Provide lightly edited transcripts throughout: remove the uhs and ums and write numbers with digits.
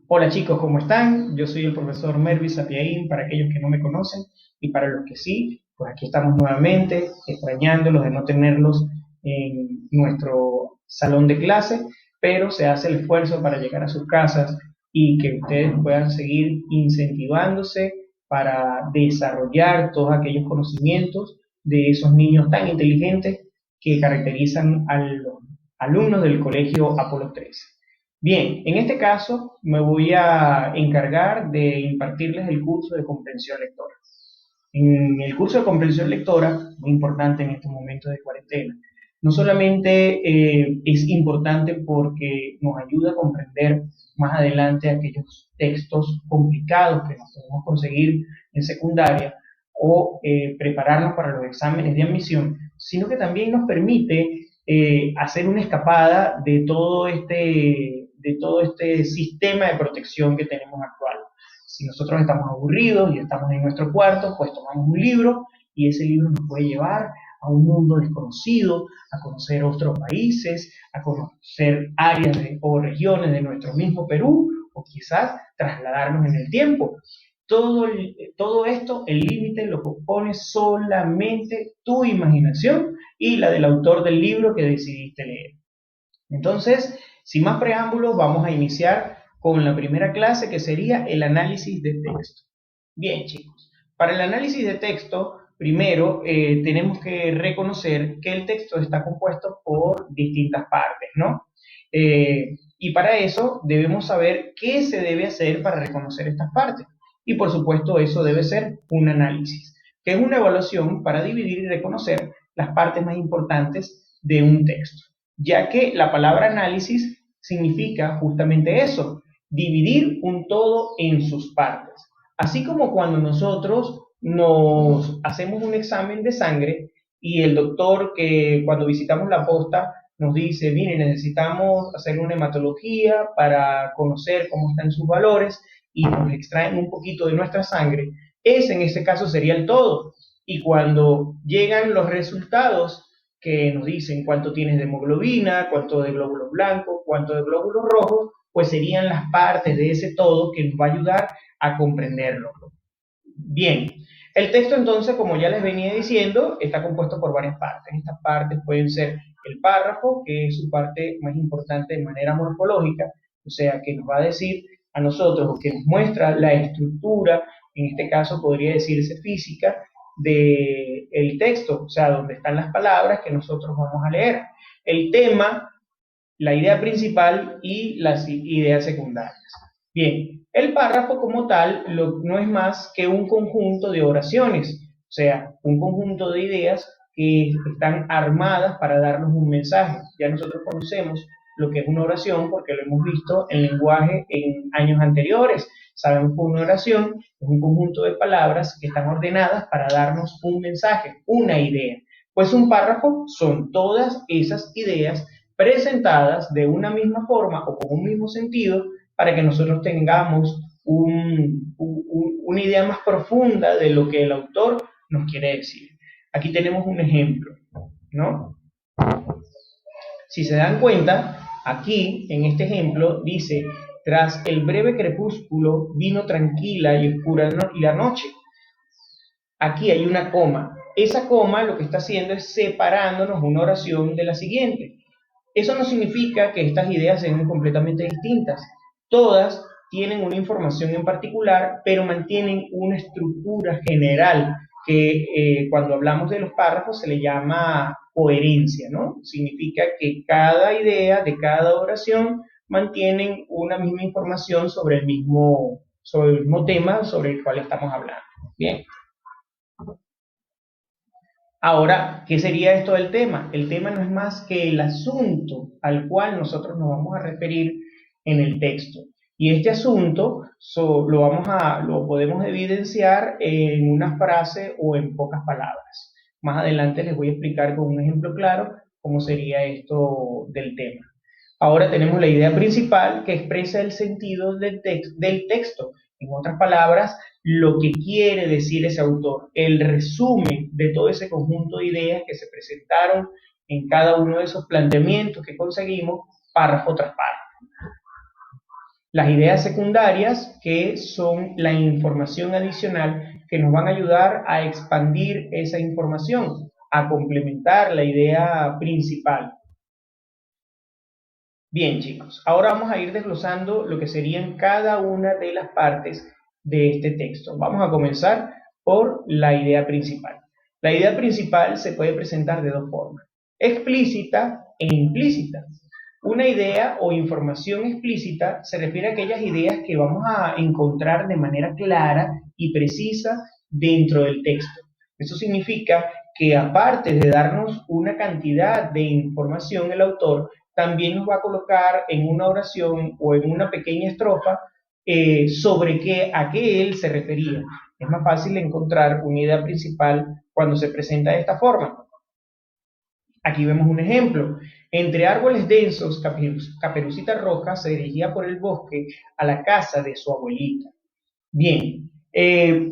Hola chicos, ¿cómo están? Yo soy el profesor Mervis Sapiaín, para aquellos que no me conocen y para los que sí, pues aquí estamos nuevamente, extrañándolos de no tenerlos en nuestro salón de clase, pero se hace el esfuerzo para llegar a sus casas y que ustedes puedan seguir incentivándose para desarrollar todos aquellos conocimientos de esos niños tan inteligentes que caracterizan a los alumnos del Colegio Apolo 13. Bien, en este caso me voy a encargar de impartirles el curso de comprensión lectora. En el curso de comprensión lectora, muy importante en estos momentos de cuarentena, no solamente es importante porque nos ayuda a comprender más adelante aquellos textos complicados que nos podemos conseguir en secundaria o prepararnos para los exámenes de admisión, sino que también nos permite hacer una escapada de todo este sistema de protección que tenemos actual. Si nosotros estamos aburridos y estamos en nuestro cuarto, pues tomamos un libro y ese libro nos puede llevar a un mundo desconocido, a conocer otros países, a conocer o regiones de nuestro mismo Perú, o quizás trasladarnos en el tiempo. Todo esto, el límite lo compone solamente tu imaginación y la del autor del libro que decidiste leer. Entonces, sin más preámbulos, vamos a iniciar con la primera clase que sería el análisis de texto. Bien, chicos, para el análisis de texto, primero tenemos que reconocer que el texto está compuesto por distintas partes, ¿no? Y para eso debemos saber qué se debe hacer para reconocer estas partes. Y por supuesto, eso debe ser un análisis, que es una evaluación para dividir y reconocer las partes más importantes de un texto, ya que la palabra análisis significa justamente eso, dividir un todo en sus partes. Así como cuando nosotros nos hacemos un examen de sangre y el doctor que cuando visitamos la posta nos dice, mire, necesitamos hacer una hematología para conocer cómo están sus valores y nos extraen un poquito de nuestra sangre, ese en ese caso sería el todo. Y cuando llegan los resultados que nos dicen cuánto tienes de hemoglobina, cuánto de glóbulos blancos, cuánto de glóbulos rojos, pues serían las partes de ese todo que nos va a ayudar a comprenderlo. Bien, el texto entonces, como ya les venía diciendo, está compuesto por varias partes. Estas partes pueden ser el párrafo, que es su parte más importante de manera morfológica, o sea, que nos va a decir a nosotros, o que nos muestra la estructura, en este caso podría decirse física, del texto, o sea, donde están las palabras que nosotros vamos a leer. El tema, la idea principal y las ideas secundarias. Bien, el párrafo como tal no es más que un conjunto de oraciones, o sea, un conjunto de ideas que están armadas para darnos un mensaje. Ya nosotros conocemos lo que es una oración porque lo hemos visto en lenguaje en años anteriores. Sabemos que una oración es un conjunto de palabras que están ordenadas para darnos un mensaje, una idea. Pues un párrafo son todas esas ideas presentadas de una misma forma o con un mismo sentido para que nosotros tengamos una idea más profunda de lo que el autor nos quiere decir. Aquí tenemos un ejemplo, ¿no? Si se dan cuenta, aquí en este ejemplo dice, tras el breve crepúsculo vino tranquila y oscura la noche. Aquí hay una coma. Esa coma lo que está haciendo es separándonos una oración de la siguiente. Eso no significa que estas ideas sean completamente distintas. Todas tienen una información en particular, pero mantienen una estructura general que cuando hablamos de los párrafos se le llama coherencia, ¿no? Significa que cada idea de cada oración mantienen una misma información sobre el mismo tema sobre el cual estamos hablando. Bien. Ahora, ¿qué sería esto del tema? El tema no es más que el asunto al cual nosotros nos vamos a referir en el texto. Y este asunto lo podemos evidenciar en una frase o en pocas palabras. Más adelante les voy a explicar con un ejemplo claro cómo sería esto del tema. Ahora tenemos la idea principal que expresa el sentido del texto. En otras palabras, lo que quiere decir ese autor, el resumen de todo ese conjunto de ideas que se presentaron en cada uno de esos planteamientos que conseguimos, párrafo tras párrafo. Las ideas secundarias, que son la información adicional que nos van a ayudar a expandir esa información, a complementar la idea principal. Bien, chicos, ahora vamos a ir desglosando lo que serían cada una de las partes de este texto. Vamos a comenzar por la idea principal. La idea principal se puede presentar de dos formas: explícita e implícita. Una idea o información explícita se refiere a aquellas ideas que vamos a encontrar de manera clara y precisa dentro del texto. Eso significa que, aparte de darnos una cantidad de información, el autor también nos va a colocar en una oración o en una pequeña estrofa sobre a qué él se refería. Es más fácil encontrar una idea principal cuando se presenta de esta forma. Aquí vemos un ejemplo. Entre árboles densos, Caperucita Roja se dirigía por el bosque a la casa de su abuelita. Bien,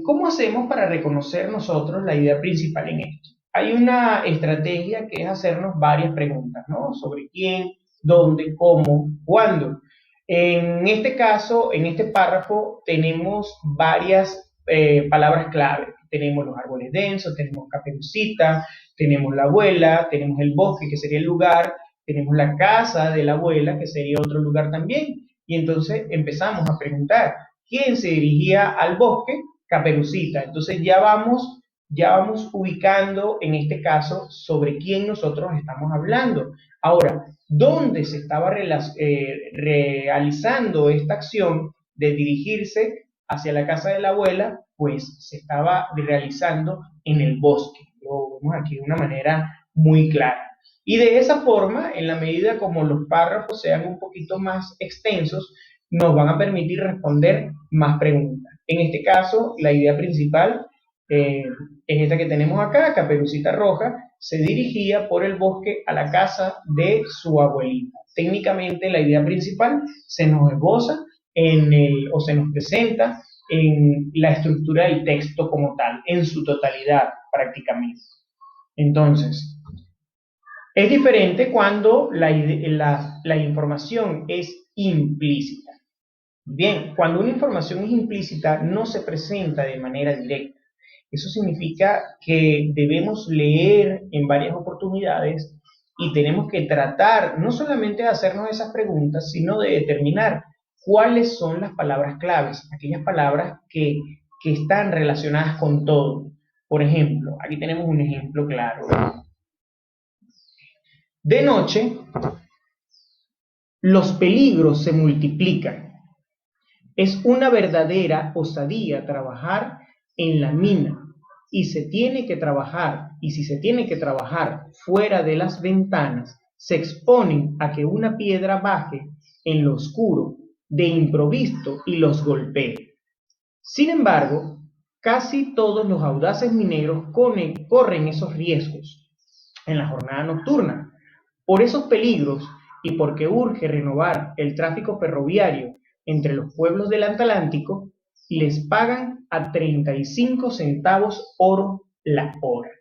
¿cómo hacemos para reconocer nosotros la idea principal en esto? Hay una estrategia que es hacernos varias preguntas, ¿no? Sobre quién, dónde, cómo, cuándo. En este caso, en este párrafo, tenemos varias palabras clave. Tenemos los árboles densos, tenemos Caperucita, tenemos la abuela, tenemos el bosque, que sería el lugar, tenemos la casa de la abuela, que sería otro lugar también. Y entonces empezamos a preguntar: ¿quién se dirigía al bosque? Caperucita. Entonces ya vamos ubicando en este caso sobre quién nosotros estamos hablando. Ahora, ¿dónde se estaba realizando esta acción de dirigirse hacia la casa de la abuela? Pues se estaba realizando en el bosque. Lo vemos aquí de una manera muy clara. Y de esa forma, en la medida como los párrafos sean un poquito más extensos, nos van a permitir responder más preguntas. En este caso, la idea principal es esta que tenemos acá: Caperucita Roja se dirigía por el bosque a la casa de su abuelita. Técnicamente, la idea principal se nos esboza o se nos presenta en la estructura del texto como tal, en su totalidad prácticamente. Entonces, es diferente cuando la información es implícita. Bien, cuando una información es implícita, no se presenta de manera directa. Eso significa que debemos leer en varias oportunidades y tenemos que tratar no solamente de hacernos esas preguntas, sino de determinar cuáles son las palabras claves, aquellas palabras que están relacionadas con todo. Por ejemplo, aquí tenemos un ejemplo claro. De noche, los peligros se multiplican. Es una verdadera osadía trabajar en la mina, y si se tiene que trabajar fuera de las ventanas, se exponen a que una piedra baje en lo oscuro de improviso y los golpee. Sin embargo, casi todos los audaces mineros corren esos riesgos en la jornada nocturna. Por esos peligros, y porque urge renovar el tráfico ferroviario entre los pueblos del Atlántico, les pagan a 35 centavos oro la hora.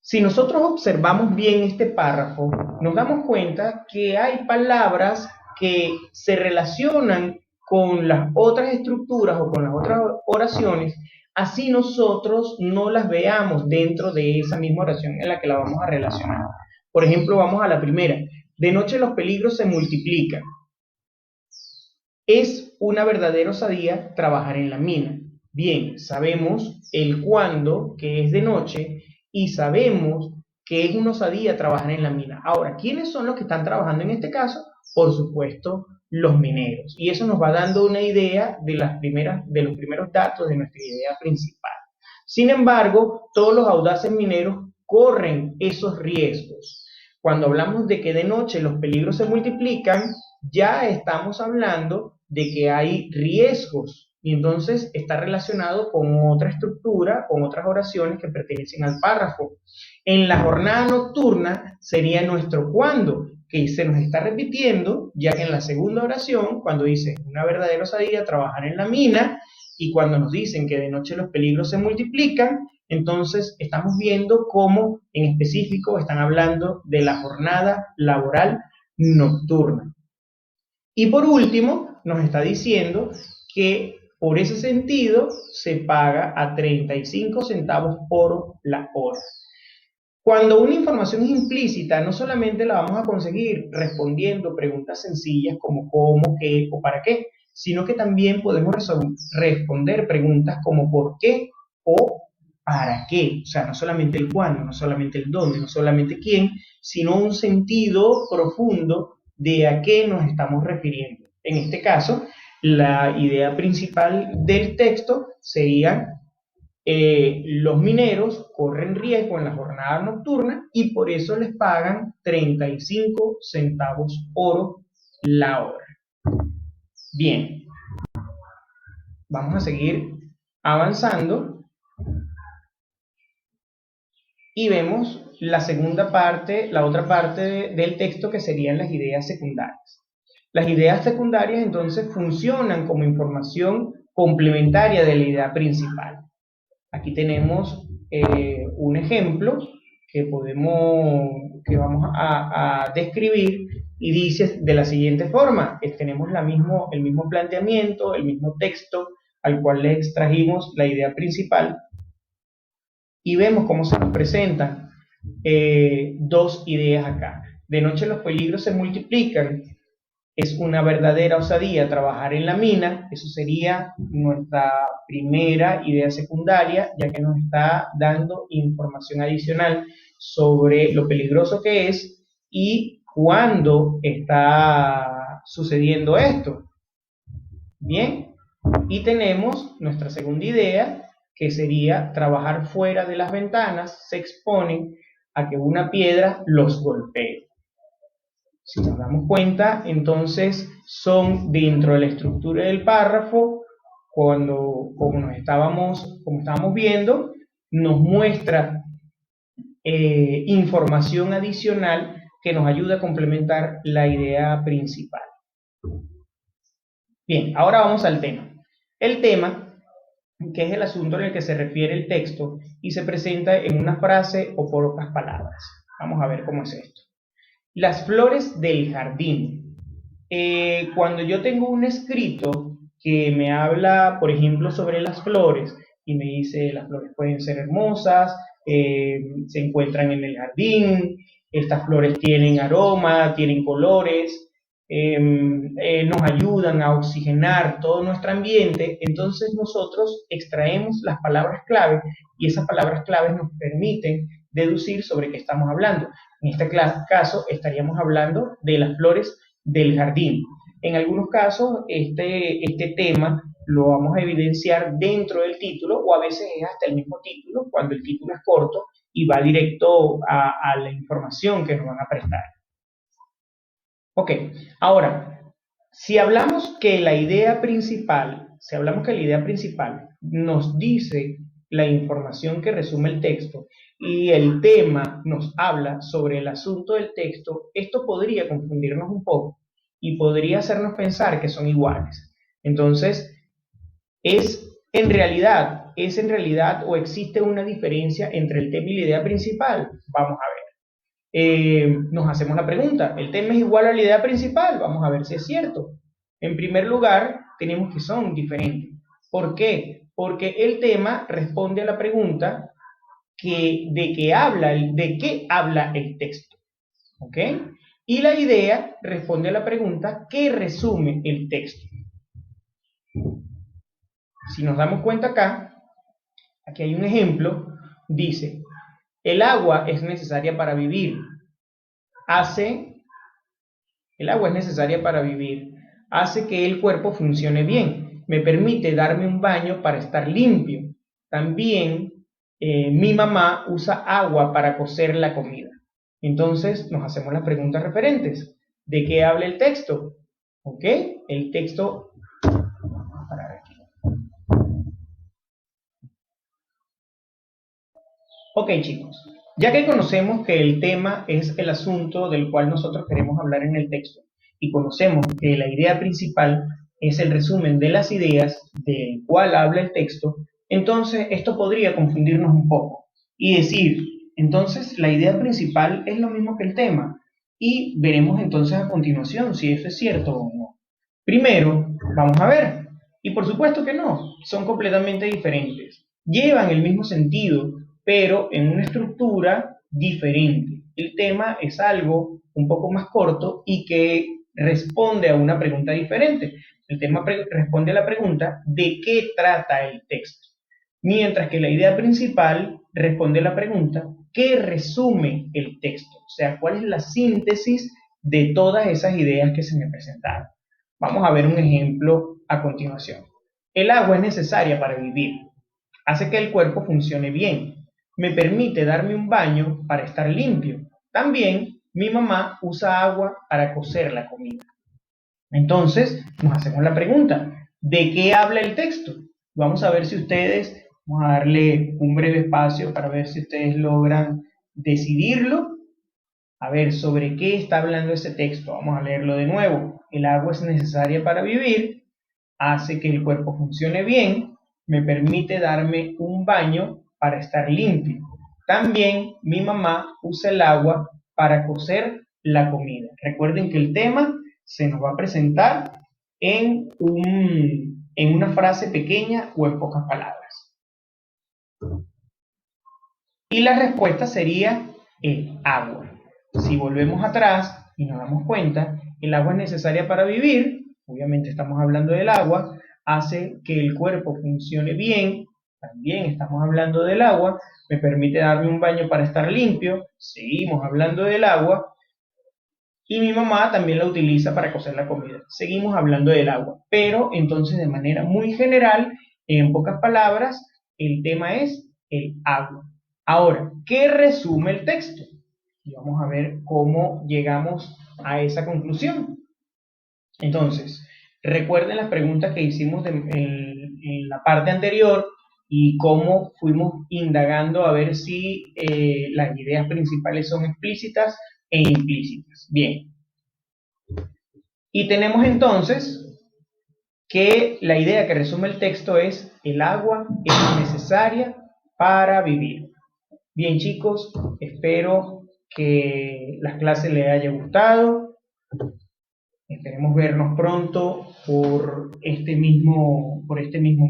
Si nosotros observamos bien este párrafo, nos damos cuenta que hay palabras que se relacionan con las otras estructuras o con las otras oraciones, así nosotros no las veamos dentro de esa misma oración en la que la vamos a relacionar. Por ejemplo, vamos a la primera. De noche los peligros se multiplican. Es una verdadera osadía trabajar en la mina. Bien, sabemos el cuándo, que es de noche, y sabemos que es una osadía trabajar en la mina. Ahora, ¿quiénes son los que están trabajando en este caso? Por supuesto, los mineros. Y eso nos va dando una idea de los primeros datos de nuestra idea principal. Sin embargo, todos los audaces mineros corren esos riesgos. Cuando hablamos de que de noche los peligros se multiplican, ya estamos hablando de que hay riesgos, y entonces está relacionado con otra estructura, con otras oraciones que pertenecen al párrafo. En la jornada nocturna sería nuestro cuándo, que se nos está repitiendo, ya que en la segunda oración, cuando dice una verdadera osadía trabajar en la mina, y cuando nos dicen que de noche los peligros se multiplican, entonces estamos viendo cómo en específico están hablando de la jornada laboral nocturna. Y por último, nos está diciendo que por ese sentido se paga a 35 centavos por la hora. Cuando una información es implícita, no solamente la vamos a conseguir respondiendo preguntas sencillas como cómo, qué o para qué, sino que también podemos responder preguntas como por qué o para qué. O sea, no solamente el cuándo, no solamente el dónde, no solamente quién, sino un sentido profundo de a qué nos estamos refiriendo. En este caso, la idea principal del texto sería los mineros corren riesgo en la jornada nocturna y por eso les pagan 35 centavos oro la hora. Bien, vamos a seguir avanzando y vemos la segunda parte, la otra parte del texto que serían las ideas secundarias. Las ideas secundarias entonces funcionan como información complementaria de la idea principal. Aquí tenemos un ejemplo que vamos a describir y dice de la siguiente forma. Tenemos el mismo planteamiento, el mismo texto al cual le extrajimos la idea principal y vemos cómo se nos presentan dos ideas acá. De noche los peligros se multiplican. Es una verdadera osadía trabajar en la mina. Eso sería nuestra primera idea secundaria, ya que nos está dando información adicional sobre lo peligroso que es y cuándo está sucediendo esto. Bien, y tenemos nuestra segunda idea, que sería trabajar fuera de las ventanas, se exponen a que una piedra los golpee. Si nos damos cuenta, entonces son dentro de la estructura del párrafo, como estábamos viendo, nos muestra información adicional que nos ayuda a complementar la idea principal. Bien, ahora vamos al tema. El tema, que es el asunto en el que se refiere el texto y se presenta en una frase o por pocas palabras. Vamos a ver cómo es esto. Las flores del jardín. Cuando yo tengo un escrito que me habla, por ejemplo, sobre las flores y me dice las flores pueden ser hermosas, se encuentran en el jardín, estas flores tienen aroma, tienen colores, nos ayudan a oxigenar todo nuestro ambiente, entonces nosotros extraemos las palabras clave y esas palabras claves nos permiten deducir sobre qué estamos hablando. En este caso estaríamos hablando de las flores del jardín. En algunos casos este tema lo vamos a evidenciar dentro del título o a veces es hasta el mismo título cuando el título es corto y va directo a la información que nos van a prestar. Ok, ahora, si hablamos que la idea principal nos dice la información que resume el texto y el tema nos habla sobre el asunto del texto, esto podría confundirnos un poco y podría hacernos pensar que son iguales. Entonces, ¿es en realidad o existe una diferencia entre el tema y la idea principal? Vamos a ver. Nos hacemos la pregunta, ¿el tema es igual a la idea principal? Vamos a ver si es cierto. En primer lugar, tenemos que son diferentes. ¿Por qué? Porque el tema responde a la pregunta de qué habla el texto. ¿Ok? Y la idea responde a la pregunta ¿qué resume el texto? Si nos damos cuenta acá, aquí hay un ejemplo, dice, el agua es necesaria para vivir. El agua es necesaria para vivir. Hace que el cuerpo funcione bien. Me permite darme un baño para estar limpio. También mi mamá usa agua para cocer la comida. Entonces nos hacemos las preguntas referentes. ¿De qué habla el texto? ¿Ok? El texto... Vamos a parar aquí. Ok, chicos. Ya que conocemos que el tema es el asunto del cual nosotros queremos hablar en el texto y conocemos que la idea principal es el resumen de las ideas del cual habla el texto, entonces esto podría confundirnos un poco y decir, entonces la idea principal es lo mismo que el tema y veremos entonces a continuación si eso es cierto o no. Primero, Vamos a ver. Y por supuesto que no, son completamente diferentes. Llevan el mismo sentido, pero en una estructura diferente. El tema es algo un poco más corto y que responde a una pregunta diferente. El tema responde a la pregunta de qué trata el texto, mientras que la idea principal responde a la pregunta qué resume el texto, o sea, cuál es la síntesis de todas esas ideas que se me presentaron. Vamos a ver un ejemplo a continuación. El agua es necesaria para vivir, hace que el cuerpo funcione bien, me permite darme un baño para estar limpio. También mi mamá usa agua para cocer la comida. Entonces, nos hacemos la pregunta, ¿de qué habla el texto? Vamos a ver si ustedes, vamos a darle un breve espacio para ver si ustedes logran decidirlo. A ver, ¿sobre qué está hablando ese texto? Vamos a leerlo de nuevo. El agua es necesaria para vivir, hace que el cuerpo funcione bien, me permite darme un baño para estar limpio. También mi mamá usa el agua para cocer la comida. Recuerden que el tema se nos va a presentar en una frase pequeña o en pocas palabras. Y la respuesta sería el agua. Si volvemos atrás y nos damos cuenta, el agua es necesaria para vivir, obviamente estamos hablando del agua, hace que el cuerpo funcione bien, también estamos hablando del agua, me permite darme un baño para estar limpio, seguimos hablando del agua, y mi mamá también la utiliza para cocer la comida. Seguimos hablando del agua, pero entonces de manera muy general, en pocas palabras, el tema es el agua. Ahora, ¿qué resume el texto? Y vamos a ver cómo llegamos a esa conclusión. Entonces, recuerden las preguntas que hicimos en la parte anterior y cómo fuimos indagando a ver si las ideas principales son explícitas e implícitas. Bien, y tenemos entonces que la idea que resume el texto es el agua es necesaria para vivir. Bien chicos, espero que las clases les haya gustado. Esperemos vernos pronto por este mismo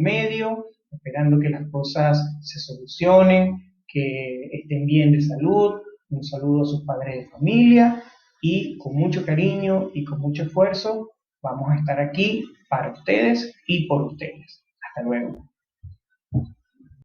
medio, esperando que las cosas se solucionen, que estén bien de salud. Un saludo a sus padres de familia y con mucho cariño y con mucho esfuerzo vamos a estar aquí para ustedes y por ustedes. Hasta luego.